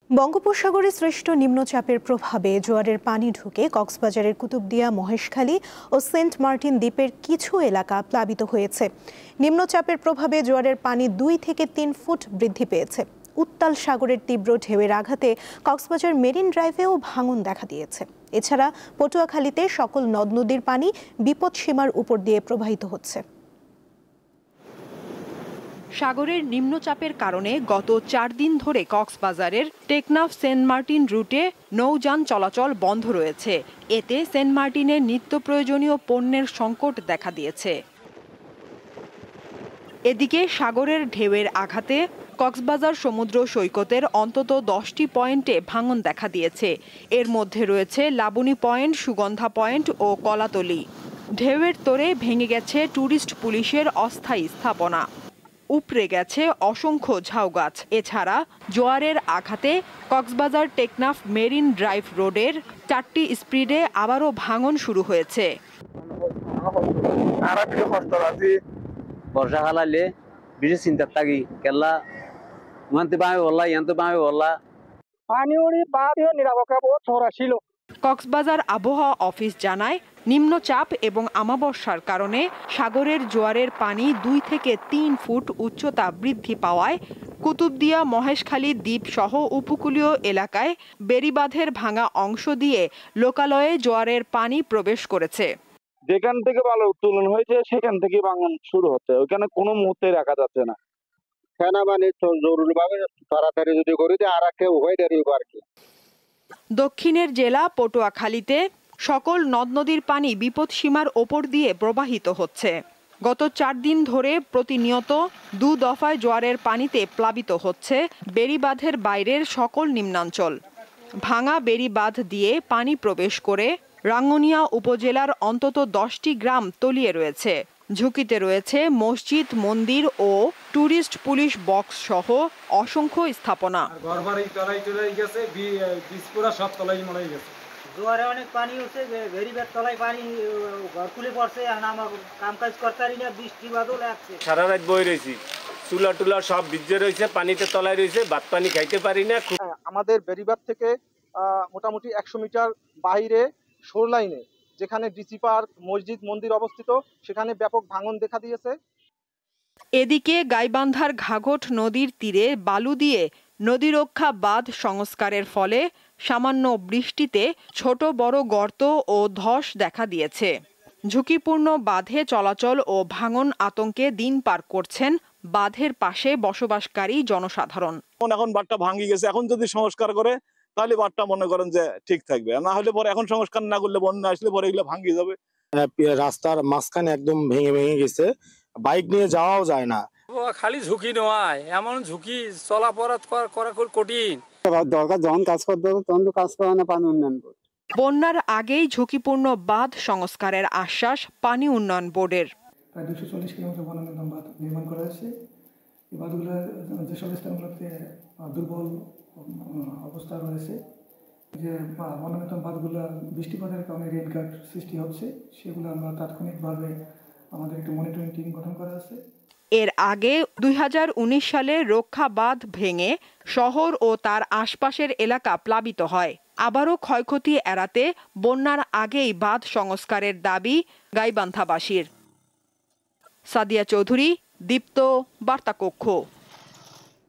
বঙ্গোপসাগরে সৃষ্ট নিম্নচাপের প্রভাবে জোয়ারের পানি ঢুকে কক্সবাজারের কুতুবদিয়া, মহেশখালী ও সেন্ট মার্টিন দ্বীপের কিছু এলাকা প্লাবিত হয়েছে। নিম্নচাপের প্রভাবে জোয়ারের পানি 2 থেকে 3 ফুট বৃদ্ধি পেয়েছে। উত্তাল সাগরের তীব্র ঢেউয়ের আঘাতে কক্সবাজার মেরিন ড্রাইভেও ভাঙন দেখা দিয়েছে। এছাড়া পটুয়াখালীতে সকল নদ নদীর পানি বিপদসীমার উপর দিয়ে প্রবাহিত হচ্ছে। সাগরের নিম্নচাপের কারণে গত 4 দিন ধরে কক্সবাজারের টেকনাফ সেন্ট মার্টিন রুটে নৌযান চলাচল বন্ধ রয়েছে। এতে সেন্ট মার্টিনের নিত্য প্রয়োজনীয় পণ্যের সংকট দেখা দিয়েছে। এদিকে সাগরের ঢেউয়ের আঘাতে কক্সবাজার সমুদ্র সৈকতের অন্তত 10টি পয়েন্টে ভাঙন দেখা দিয়েছে। এর মধ্যে রয়েছে লাবণী পয়েন্ট, সুগন্ধা পয়েন্ট ও কলাতলি। ঢেউয়ের তোড়ে ভেঙে গেছে ট্যুরিস্ট পুলিশের অস্থায়ী স্থাপনা, উপড়ে গেছে অসংখ্য ঝাউগাছ। এছাড়া জোয়ারের আঘাতে কক্সবাজার টেকনাফ মেরিন ড্রাইভ রোডের 4টি স্পিডে আবারও ভাঙন শুরু হয়েছে। বর্ষাকালে বেশি চিন্তা থাকি কেলা মানতে পাবে বললা ইয়ান্তে পাবে বললা পানি উড়ি বাদিও নিরাপত্তা বহুত ছড়া ছিল। কক্সবাজার আবহাওয়া অফিস জানায়, নিম্নচাপ এবং আমাবস্যার কারণে সাগরের জোয়ারের পানি 2 থেকে 3 ফুট উচ্চতা বৃদ্ধি পাওয়ায় কুতুবদিয়া, মহেশখালী দ্বীপ সহ উপকূলীয় এলাকায় বেড়িবাঁধের ভাঙা অংশ দিয়ে লোকালয়ে জোয়ারের পানি প্রবেশ করেছে। যেখান থেকে ভালো উত্তোলন হয়েছে সেখান থেকে ভাঙন শুরু হচ্ছে, ওইখানে কোনো মুহূর্তে রাখা যাচ্ছে না। সেনাবাহিনী জরুরিভাবে তাড়াতাড়ি যদি করে দেয় আর কেউ উভয় দাঁড়িয়ে আর কি। দক্ষিণের জেলা পটুয়াখালীতে সকল নদ নদীর পানি বিপদসীমার ওপর দিয়ে প্রবাহিত হচ্ছে। গত 4 দিন ধরে প্রতিনিয়ত 2 দফায় জোয়ারের পানিতে প্লাবিত হচ্ছে বেড়িবাঁধের বাইরের সকল নিম্নাঞ্চল। ভাঙা বেড়িবাঁধ দিয়ে পানি প্রবেশ করে রাঙ্গুনিয়া উপজেলার অন্তত 10টি গ্রাম তলিয়ে রয়েছে। ঝুঁকিতে রয়েছে মসজিদ, মন্দির ও ট্যুরিস্ট পুলিশ বক্স সহ অসংখ্য স্থাপনা। জোয়ারে অনেক পানি হচ্ছে, বেড়িবাঁধ তলায় পানি ঘর খুলে পড়ছে, আমার কামকাজ করতে পারি না, বৃষ্টি বাদল লাগছে। সারা রাত বই রয়েছি, চুলা টুলা সব ভিজে রয়েছে, পানিতে তলায় রয়েছে, ভাত পানি খাইতে পারি না। আমাদের বেড়িবাঁধ থেকে মোটামুটি 100 মিটার বাইরে শোর লাইনে যেখানে ডিসি পার্ক, মসজিদ, মন্দির অবস্থিত, সেখানে ব্যাপক ভাঙন দেখা দিয়েছে। এদিকে গাইবান্ধার ঘাঘট নদীর তীরে বালু দিয়ে নদীরক্ষা বাঁধ সংস্কারের ফলে সামান্য বৃষ্টিতে ছোট বড় গর্ত ও ধস দেখা দিয়েছে। ঝুঁকিপূর্ণ বাঁধে চলাচল ও ভাঙন আতঙ্কে দিন পার করছেন বাঁধের পাশে বসবাসকারী জনসাধারণ। এখন বাঁধটা ভাঙি গেছে, এখন যদি সংস্কার করে তাহলে বাঁধটা মনে করেন যে ঠিক থাকবে, না হলে পরে এখন সংস্কার না করলে বন্যা আসলে পরে এগুলো ভাঙি যাবে। রাস্তার মাঝখানে একদম ভেঙে গেছে, বাইক নিয়ে যাওয়াও যায় না। খালি ঝুঁকি নয়, এমন ঝুঁকি চলাফেরা করা খুব কঠিন। দরকার যখন কাজ করতে হবে তখন তো কাজ করা না, পানি উন্নয়ন বোর্ড। বন্যার আগেই ঝুঁকিপূর্ণ বাঁধ সংস্কারের আশ্বাস পানি উন্নয়ন বোর্ডের। প্রায় 240 কিলোমিটার বনানীগম বাঁধ নির্মাণ করা হয়েছে। এই বাঁধগুলোর যেসব স্থানগুলোতে দুর্বল অবস্থা রয়েছে, যে বনানীগম বাঁধগুলো বৃষ্টিপাতের কারণে রেনকাট সৃষ্টি হচ্ছে, সেগুলো আমরা তাৎক্ষণিকভাবে আমাদের একটি মনিটরিং টিম গঠন করা আছে। এর আগে 2019 সালে রক্ষা বাঁধ ভেঙে শহর ও তার আশপাশের এলাকা প্লাবিত হয়। আবারও ক্ষয়ক্ষতি এড়াতে বন্যার আগেই বাঁধ সংস্কারের দাবি গাইবান্ধাবাসীর। সাদিয়া চৌধুরী, দীপ্ত, বার্তা কক্ষ।